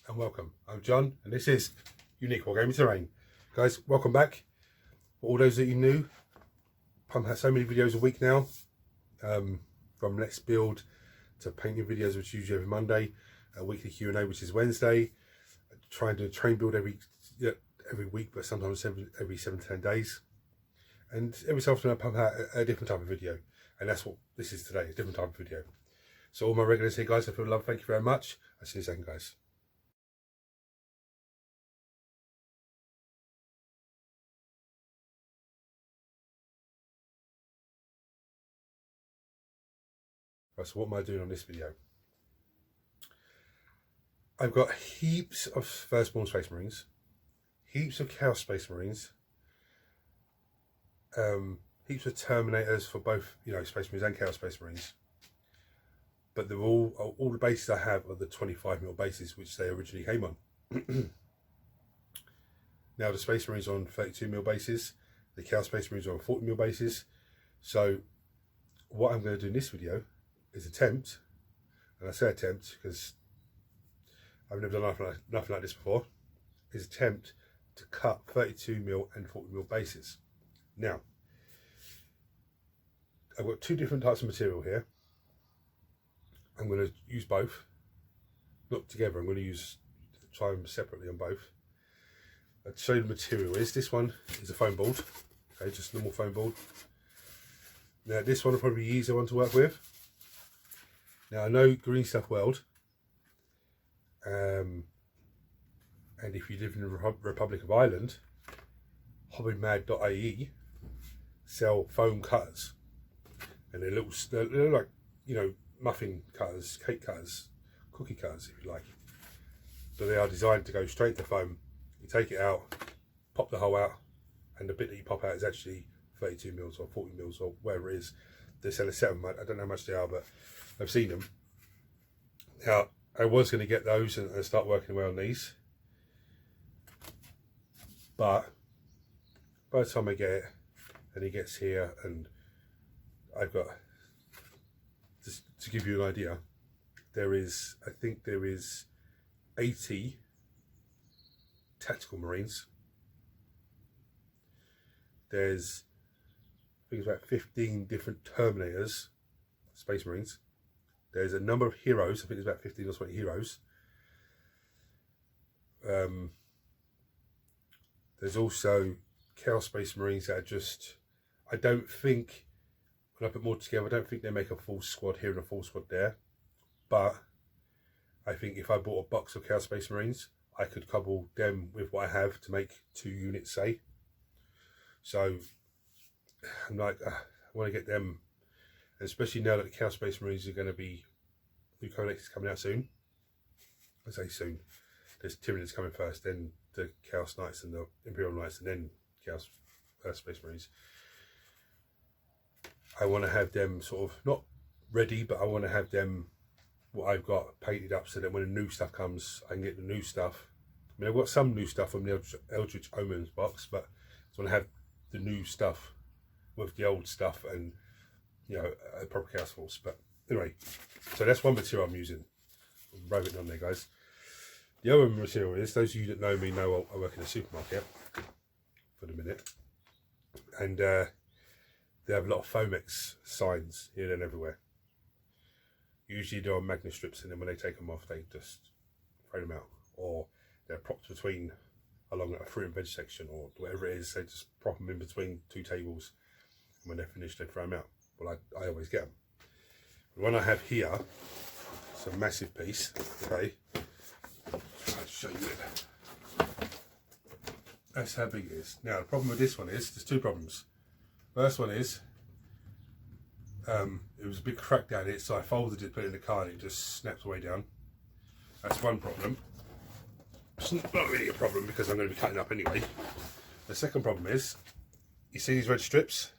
and welcome. I'm John and this is Unique Wargaming Terrain. Guys, welcome back. For all those that you knew, Pump has so many videos a week now, from Let's Build to painting videos, which is usually every Monday, a weekly Q&A, which is Wednesday, trying to train build every week, but sometimes every 7 to 10 days. And every so often I pump out a different type of video, and that's what this is today, a different type of video. So all my regulars here, guys, I feel love, thank you very much. I'll see you in a second, guys. Right, so what am I doing on this video? I've got heaps of Firstborn Space Marines, heaps of Chaos Space Marines, heaps of Terminators for both, Space Marines and Chaos Space Marines. But they're all the bases I have are the 25mm bases, which they originally came on. Now the Space Marines are on 32mm bases, the Chaos Space Marines are on 40mm bases. So what I'm going to do in this video is attempt, and I say attempt because I've never done nothing like this before, is attempt to cut 32mm and 40mm bases. Now, I've got two different types of material here. I'm going to use both, not together. I'm going to try them separately on both. I'll show you the material is. This one is a foam board, okay, just normal foam board. Now this one will probably be the easier one to work with. Now I know Green Stuff World, and if you live in the Republic of Ireland, hobbymad.ie sell foam cutters, and they're like, muffin cutters, cake cutters, cookie cutters if you like. But they are designed to go straight to foam. You take it out, pop the hole out, and the bit that you pop out is actually 32mm or 40mm or whatever it is. They sell a set of them. I don't know how much they are, but I've seen them. Now, I was going to get those and start working away on these. But by the time I get it, and it gets here, and I've got, just to give you an idea, I think there is 80 tactical Marines. There's, I think it's about 15 different Terminators, Space Marines. There's a number of heroes, I think there's about 15 or 20 heroes. There's also Chaos Space Marines that are just, I don't think, when I put more together, I don't think they make a full squad here and a full squad there. But I think if I bought a box of Chaos Space Marines, I could couple them with what I have to make 2 units, say. So I'm like, I want to get them, and especially now that the Chaos Space Marines are going to be, new Codex is coming out soon. I say soon. There's Tyranids coming first, then the Chaos Knights and the Imperial Knights, and then Chaos Space Marines. I want to have them sort of, not ready, but I want to have them, what I've got, painted up so that when the new stuff comes, I can get the new stuff. I mean, I've got some new stuff from the Eldritch Omens box, but I want to have the new stuff with the old stuff and, a proper Chaos Force. But anyway, so that's one material I'm using. I'm writing it on there, guys. The other material is, those of you that know me know I work in a supermarket for the minute, and they have a lot of Foamex signs here and everywhere. Usually they're on Magna strips, and then when they take them off, they just throw them out, or they're propped between, along a fruit and veg section, or whatever it is. They just prop them in between 2 tables, and when they're finished, they throw them out. Well, I always get them. The one I have here, it's a massive piece. Okay, I'll show you it. That's how big it is. Now the problem with this one is, there's 2 problems. First one is, it was a big crack down it, so I folded it, put it in the car, and it just snapped away down. That's one problem. It's not really a problem because I'm going to be cutting up anyway. The second problem is, you see these red strips?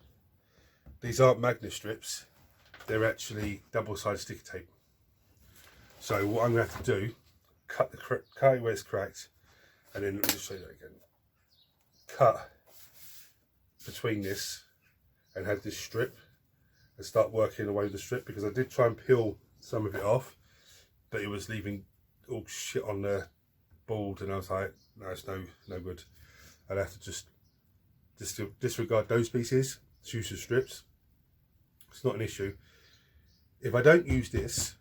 These aren't Magna strips, they're actually double-sided sticky tape. So what I'm going to have to do, cut it where it's cracked, and then let me just show you that again. Cut between this and have this strip and start working away with the strip, because I did try and peel some of it off, but it was leaving all shit on the board, and I was like, no, it's no good. I'd have to just disregard those pieces, use the strips. It's not an issue. If I don't use this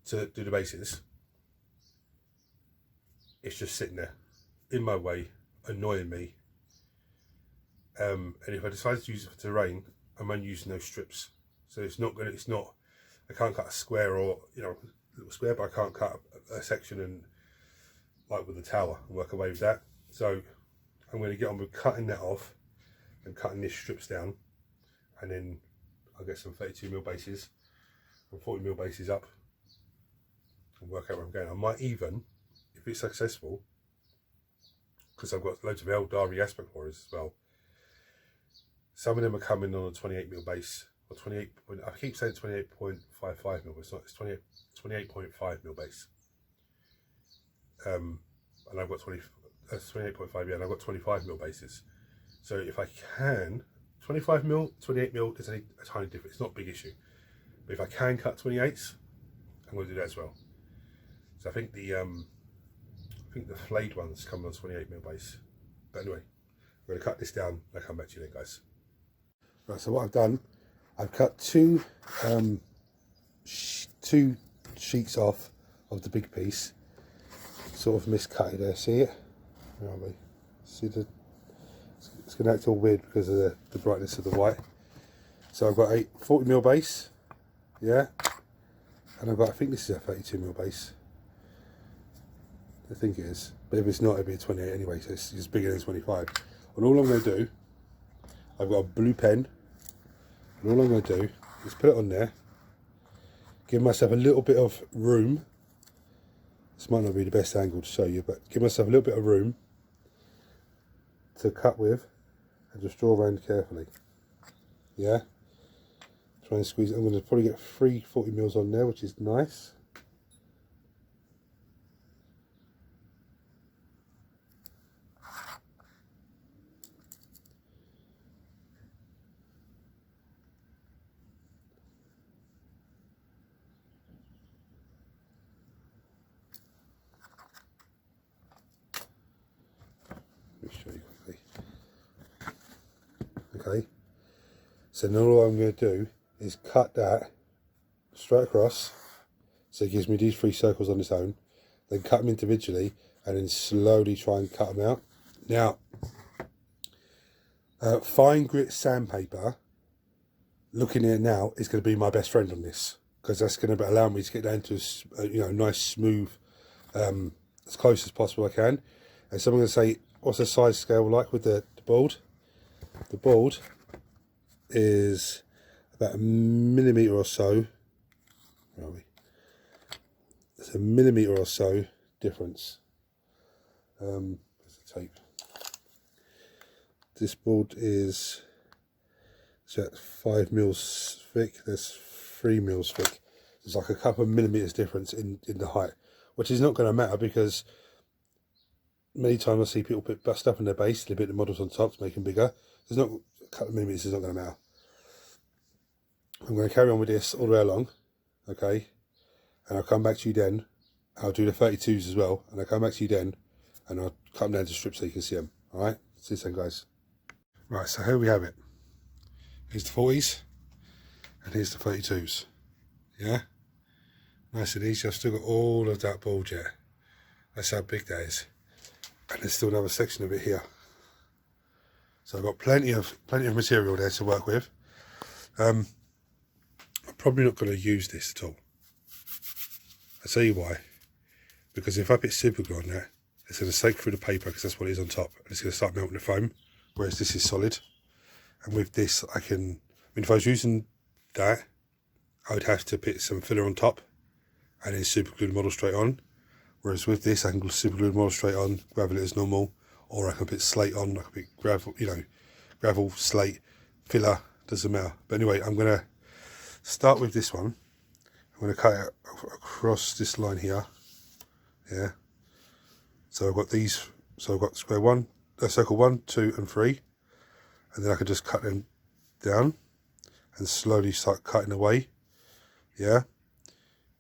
to do the bases, it's just sitting there in my way, annoying me. And if I decide to use it for terrain, I'm only using those strips. So I can't cut a square, or, you know, a little square, but I can't cut a section and, like with the tower, and work away with that. So I'm going to get on with cutting that off and cutting these strips down, and then I'll get some 32mm bases and 40mm bases up and work out where I'm going. I might even, if it's successful, because I've got loads of Eldari aspect warriors as well, some of them are coming on a 28mm base, or 28. I keep saying 28.55mm, but it's not. It's 28.5mm base. And I've got 28.5, yeah, and I've got 25mm bases. So if I can, 25mm, 28mm, there's a tiny difference. It's not a big issue. But if I can cut 28s, I'm going to do that as well. So I think the flayed ones come on 28mm base. But anyway, I'm going to cut this down and I'll come back to you then, guys. Right, so what I've done, I've cut two sheets off of the big piece. Sort of miscut it there, see it? Where are we? See it's going to act all weird because of the brightness of the white. So I've got a 40mm base, yeah, and I've got, I think this is a 32mm base. I think it is, but if it's not, it'll be a 28 anyway, so it's bigger than 25. And all I'm going to do, I've got a blue pen, and all I'm going to do is put it on there, give myself a little bit of room. This might not be the best angle to show you, but give myself a little bit of room to cut with, and just draw around carefully. Yeah, try and squeeze it. I'm going to probably get 3 40mm on there, which is nice. Let me show you quickly. Okay, so now all I'm going to do is cut that straight across, so it gives me these 3 circles on its own, then cut them individually, and then slowly try and cut them out. Now, fine grit sandpaper, looking at it now, is going to be my best friend on this, because that's going to allow me to get down to a, you know, nice smooth, as close as possible I can. And so I'm going to say, what's the size scale like with the board? The board is about 1mm or so. Where are we? It's a 1mm or so difference. There's the tape. This board is 5mm thick. There's 3mm thick. There's like a couple of millimeters difference in the height, which is not going to matter, because many times I see people put stuff in their base, they bit the models on top to make them bigger. There's not a couple of millimeters, is not going to matter. I'm going to carry on with this all the way along, okay? And I'll come back to you then. I'll do the 32s as well, and I'll come back to you then, and I'll cut them down to strips so you can see them. All right, see you soon, guys. Right, so here we have it. Here's the 40s, and here's the 32s. Yeah, nice and easy. I've still got all of that board yet. That's how big that is, and there's still another section of it here. So I've got plenty of material there to work with. I'm probably not going to use this at all. I'll tell you why. Because if I put super glue on that, it's going to soak through the paper, because that's what it is on top, and it's going to start melting the foam, whereas this is solid. And with this, I mean, if I was using that, I would have to put some filler on top and then super glue the model straight on. Whereas with this, I can super glue the model straight on, gravel it as normal, or I can put slate on, I can put gravel, you know, gravel, slate, filler, doesn't matter. But anyway, I'm going to start with this one. I'm going to cut it across this line here. Yeah. So I've got these, so I've got circle 1, 2 and 3. And then I can just cut them down and slowly start cutting away. Yeah.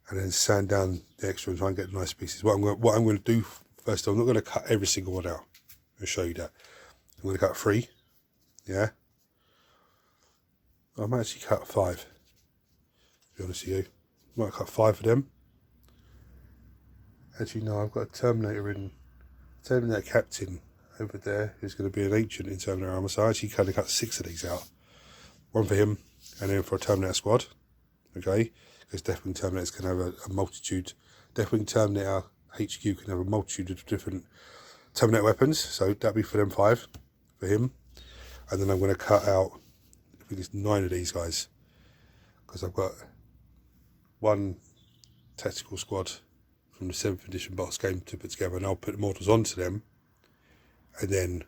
and then sand down the extra and try and get nice pieces. What I'm going to do first, I'm not going to cut every single one out. I'll show you that. I'm going to cut 3. Yeah. I might actually cut 5. To be honest with you, I might cut 5 of them. Actually, no, I've got a Terminator Captain over there who's going to be an ancient in Terminator armor. So I actually kind of cut 6 of these out. 1 for him, and then for a Terminator squad. Okay, because Deathwing Terminators can have a multitude. Deathwing Terminator HQ can have a multitude of different Terminator weapons. So that'd be for them 5 for him. And then I'm going to cut out, I think it's 9 of these guys, because I've got 1 tactical squad from the 7th edition box game to put together, and I'll put the models onto them and then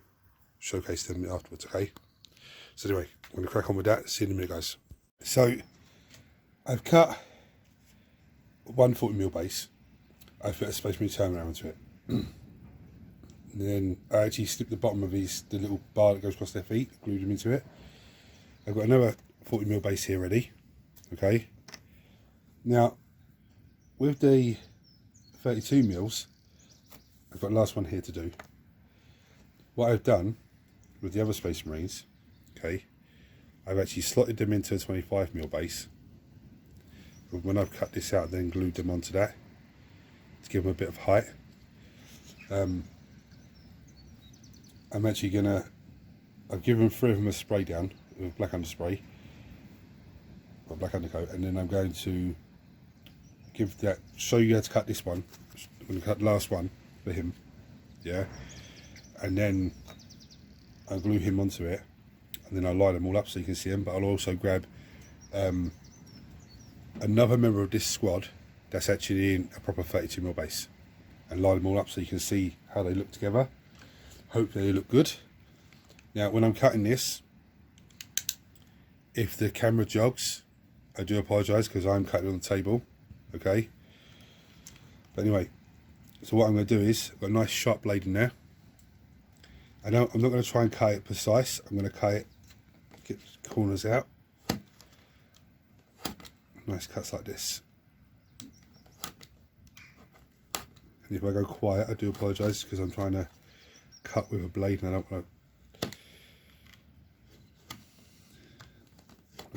showcase them afterwards. Okay, so anyway, I'm going to crack on with that. See you in a minute, guys. So I've cut 1 40mm base. I've put a Space Marine Terminator onto it. And then I actually slipped the bottom of the little bar that goes across their feet, glued them into it. I've got another 40mm base here ready. Okay, now with the 32mm, I've got the last one here to do. What I've done with the other Space Marines, okay, I've actually slotted them into a 25mm base. But when I've cut this out, then glued them onto that to give them a bit of height. I'm actually gonna, I've given 3 of them a spray down with black underspray, or black undercoat, and then I'm going to show you how to cut this one. I'm going to cut the last one for him, yeah, and then I'll glue him onto it, and then I'll line them all up so you can see them. But I'll also grab another member of this squad that's actually in a proper 32mm base and line them all up so you can see how they look together. Hopefully they look good. Now when I'm cutting this, if the camera jogs, I do apologise because I'm cutting on the table. Okay, but anyway, so what I'm going to do is, I've got a nice sharp blade in there. I'm not going to try and cut it precise. I'm going to cut it, get the corners out. Nice cuts like this. And if I go quiet, I do apologise because I'm trying to cut with a blade and I don't want to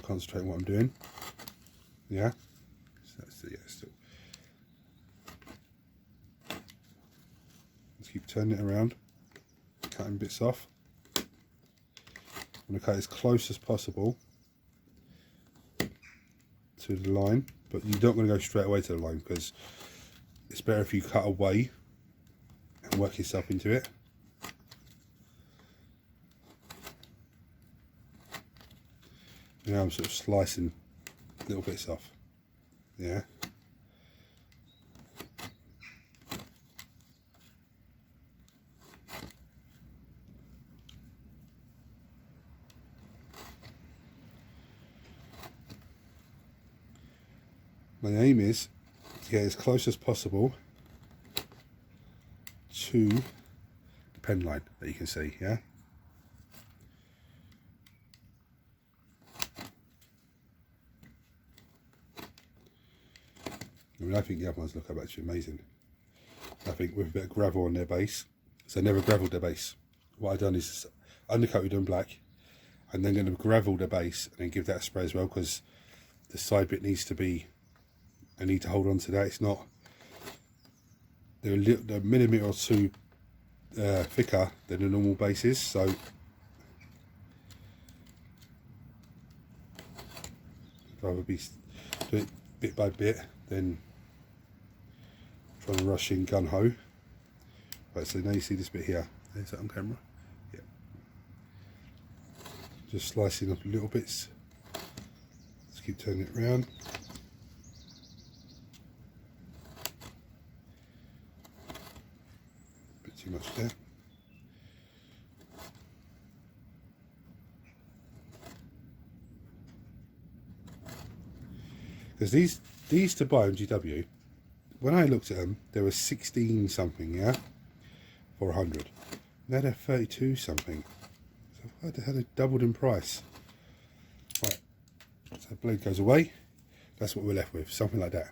concentrate on what I'm doing. Yeah. Yeah, still. Let's keep turning it around, cutting bits off. I'm going to cut as close as possible to the line, but you don't want to go straight away to the line because it's better if you cut away and work yourself into it. Now I'm sort of slicing little bits off. Yeah. My aim is to get as close as possible to the pen line that you can see, yeah? I mean, I think the other ones look actually amazing. I think with a bit of gravel on their base, so they never gravelled their base. What I've done is undercoated them black, and then going to gravel the base and then give that a spray as well, because the side bit needs to be, I need to hold on to that. It's not, they're a millimetre or 2 thicker than the normal bases, so I'd rather do it bit by bit than trying to rush in gun ho. Right, so now you see this bit here. Is that on camera? Yeah. Just slicing up little bits. Let's keep turning it around. Bit too much there. Because these to buy on GW, when I looked at them, there was 16 something, yeah, for 100. Now they're 32 something. So why the hell they doubled in price? Right, so the blade goes away. That's what we're left with, something like that.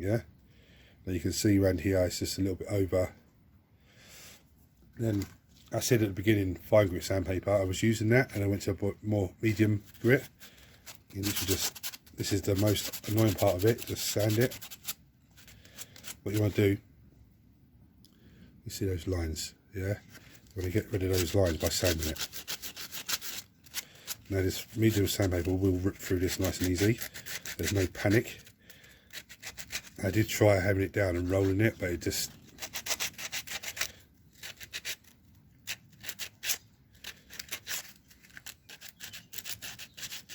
Yeah, now you can see around here it's just a little bit over. Then I said at the beginning, fine grit sandpaper, I was using that, and I went to a more medium grit. You literally just, this is the most annoying part of it, just sand it. What you want to do, you see those lines, yeah? You want to get rid of those lines by sanding it. Now this medium sandpaper will rip through this nice and easy. There's no panic. I did try having it down and rolling it, but it just,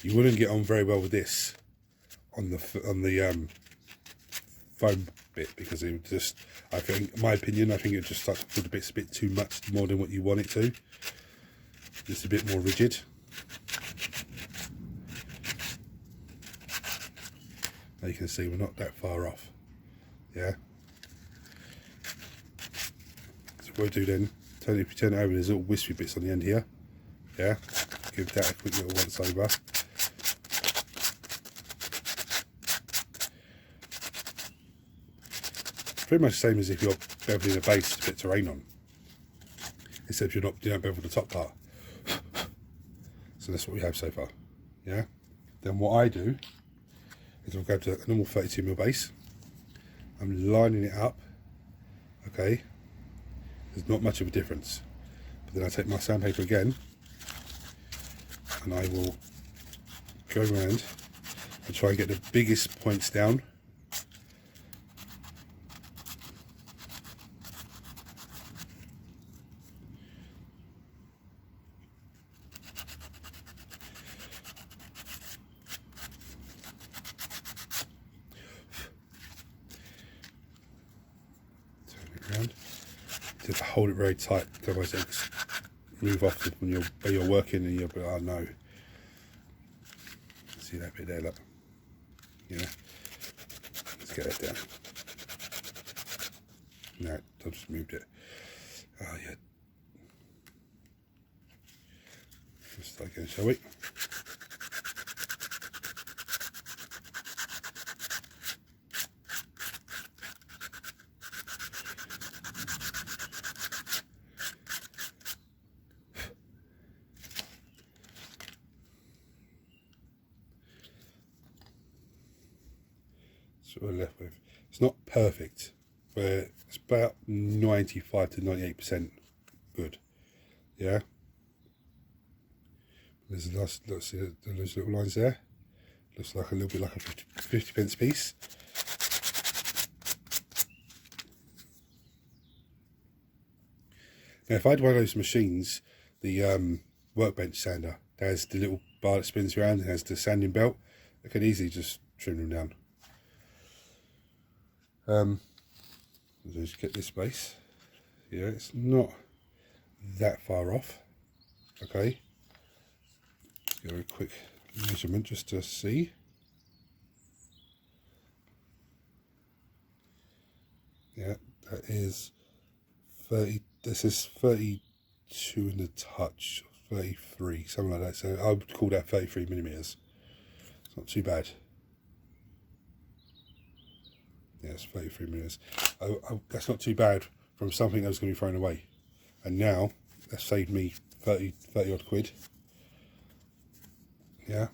you wouldn't get on very well with this on the foam bit, because it would just, I think, in my opinion, I think it would just start to feel a bit too much more than what you want it to. Just a bit more rigid. Now you can see we're not that far off. Yeah. So what we'll do then, if you turn it over, there's little wispy bits on the end here. Yeah. Give that a quick little once over. Pretty much the same as if you're beveling a base to put terrain on, except you don't bevel the top part. So that's what we have so far. Yeah. Then what I do is I'll grab a normal 32mm base. I'm lining it up. Okay. There's not much of a difference. But then I take my sandpaper again, and I will go around and try and get the biggest points down. Just hold it very tight, otherwise it'll move off when you're working and you'll be, oh no. See that bit there, look. Yeah. Let's get it down. No, I just moved it. Oh yeah. Let's start again, shall we? What we're left with. It's not perfect, but it's about 95 to 98% good. Yeah. There's a nice, let's see those little lines there. Looks like a little bit like a 50p piece. Now, if I had one of those machines, the workbench sander, that has the little bar that spins around and has the sanding belt, I could easily just trim them down. Just get this base. Yeah, it's not that far off. Okay. Let's give a quick measurement just to see. Yeah, that is 30. This is 32 in the touch, 33, something like that. So I would call that 33mm. It's not too bad. Yes, 33mm. That's not too bad from something that was going to be thrown away. And now, that's saved me 30 odd quid. Yeah.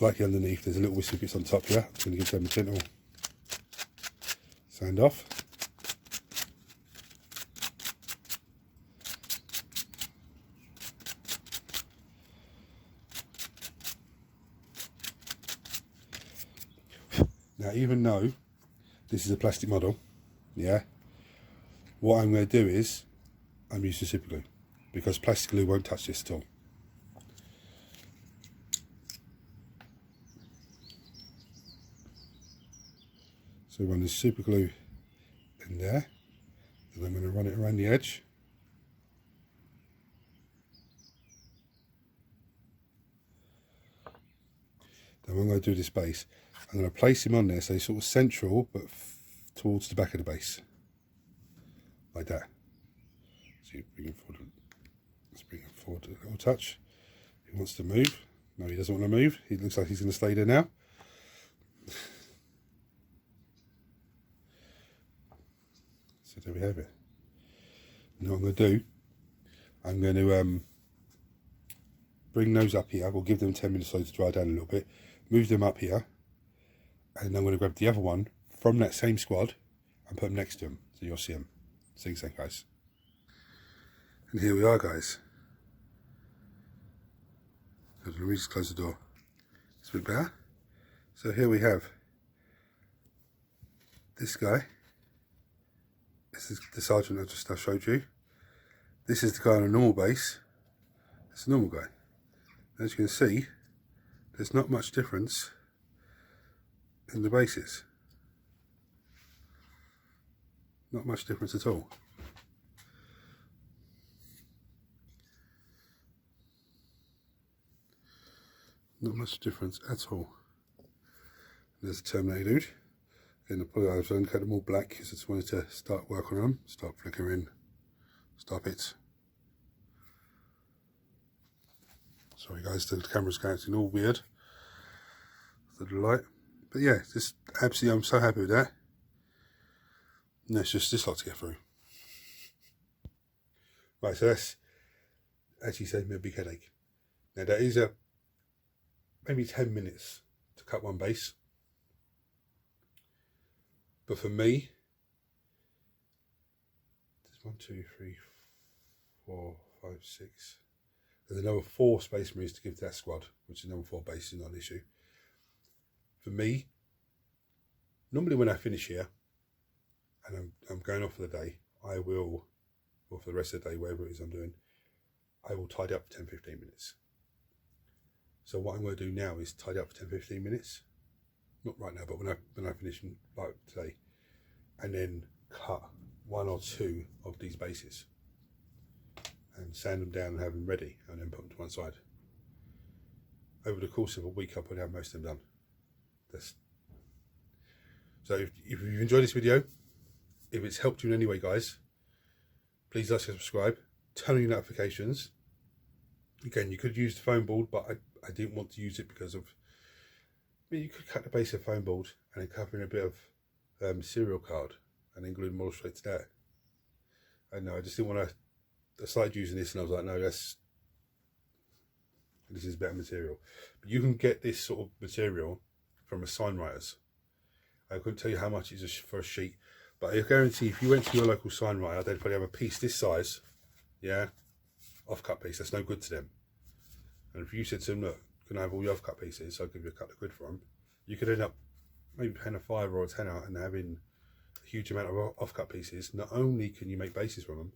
Like underneath, there's a little wispy bits on top here. I'm going to give them a gentle sand off. Now, even though this is a plastic model, yeah, what I'm going to do is I'm using super glue, because plastic glue won't touch this at all. So run the super glue in there, and I'm going to run it around the edge. Then I'm going to do this base. I'm going to place him on there so he's sort of central, but towards the back of the base, like that. So you bring him forward. Let's bring him forward a little touch. He wants to move. No, he doesn't want to move. He looks like he's going to stay there now. So there we have it. And what I'm going to do, I'm going to bring those up here. We'll give them 10 minutes or so to dry down a little bit. Move them up here. And I'm going to grab the other one from that same squad and put them next to them. So you'll see them. See you soon, guys. And here we are, guys. Let me just close the door. It's a bit better. So here we have this guy. This is the sergeant I showed you. This is the guy on a normal base. It's a normal guy. As you can see, there's not much difference in the bases. Not much difference at all. Not much difference at all. There's a Terminator dude. Again, I've only cut them all black because I just wanted to start working on them. Start flickering. Stop it. Sorry guys, the camera's acting all weird. The light. But yeah, just absolutely, I'm so happy with that. And it's just this lot to get through. Right, so that's actually saved me a big headache. Now that is maybe 10 minutes to cut one base. But for me, there's 1, 2, 3, 4, 5, 6. There's another 4 Space Marines to give to that squad, which is another 4 bases, not an issue. For me, normally when I finish here, and I'm going off for the day, I will, or for the rest of the day, whatever it is I'm doing, I will tidy up for 10-15 minutes. So what I'm going to do now is tidy up for 10-15 minutes. Not right now, but when I finish like today, and then cut 1 or 2 of these bases and sand them down and have them ready, and then put them to one side. Over the course of a week, I'll probably have most of them done. So if you've enjoyed this video, if it's helped you in any way, guys, please like and subscribe. Turn on your notifications. Again, you could use the foam board, but I didn't want to use it because of. I mean, you could cut the base of the foam board and then cover in a bit of serial card and then glue them all straight to that. I know, I just didn't want to. I started using this and I was like, no, this is better material. But you can get this sort of material from a sign writers. I couldn't tell you how much it is for a sheet, but I guarantee if you went to your local sign writer, they'd probably have a piece this size, yeah, off-cut piece. That's no good to them. And if you said to them, look, can I have all your off-cut pieces? I'll give you a couple of quid for them. You could end up maybe paying a £5 or a £10 and having a huge amount of off-cut pieces. Not only can you make bases from them,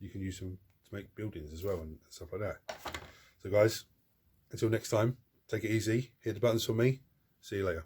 you can use them to make buildings as well and stuff like that. So guys, until next time, take it easy, hit the buttons for me, see you later.